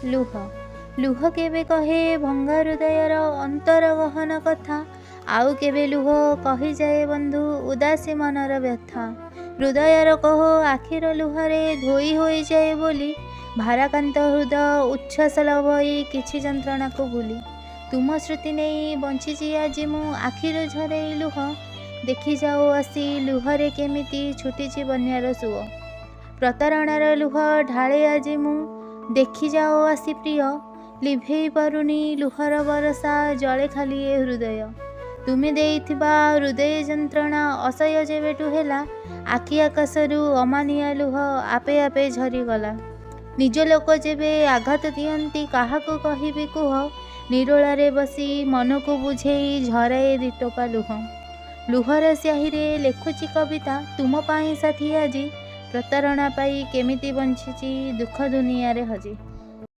ଲୁହ ଲୁହ କେବେ କହେ ଭଙ୍ଗା ହୃଦୟର ଅନ୍ତର ଗହନ କଥା, ଆଉ କେବେ ଲୁହ କହିଯାଏ ବନ୍ଧୁ ଉଦାସୀ ମନର ବ୍ୟଥା। ହୃଦୟର କୋହ ଆଖିର ଲୁହରେ ଧୋଇ ହୋଇଯାଏ ବୋଲି, ଭାରାକାନ୍ତ ହୃଦୟ ଉଚ୍ଛ୍ୱାସ ଲଭଇ କିଛି ଯନ୍ତ୍ରଣାକୁ ଭୁଲି। ତୁମ ସ୍ମୃତି ନେଇ ବଞ୍ଚିଛି ଆଜି ମୁଁ, ଆଖିରୁ ଝରେଇ ଲୁହ। ଦେଖିଯାଉ ଆସି ଲୁହରେ କେମିତି ଛୁଟିଛି ବନ୍ୟାର ସୁଅ। ପ୍ରତାରଣାର ଲୁହ ଢାଳେ ଆଜି ମୁଁ, ଦେଖିଯାଉ ଆସି ପ୍ରିୟ। ଲିଭେଇ ପାରୁନି ଲୁହର ବରଷା, ଜଳେ ଖାଲି ଏ ହୃଦୟ। ତୁମେ ଦେଇଥିବା ହୃଦୟ ଯନ୍ତ୍ରଣା ଅସହ୍ୟ ଯେବେଠୁ ହେଲା, ଆଖି ଆକାଶରୁ ଅମାନିଆ ଲୁହ ଆପେ ଆପେ ଝରିଗଲା। ନିଜ ଲୋକ ଯେବେ ଆଘାତ ଦିଅନ୍ତି କାହାକୁ କହିବି କୁହ, ନିରୋଳାରେ ବସି ମନକୁ ବୁଝେଇ ଝରାଏ ଦିଟୋପା ଲୁହ। ଲୁହର ସ୍ୟାହିରେ ଲେଖୁଛି କବିତା ତୁମ ପାଇଁ ସାଥୀ ଆଜି, ପ୍ରତାରଣା ପାଇ କେମିତି ବଞ୍ଚିଛି ଦୁଃଖ ଦୁନିଆରେ ହଜି।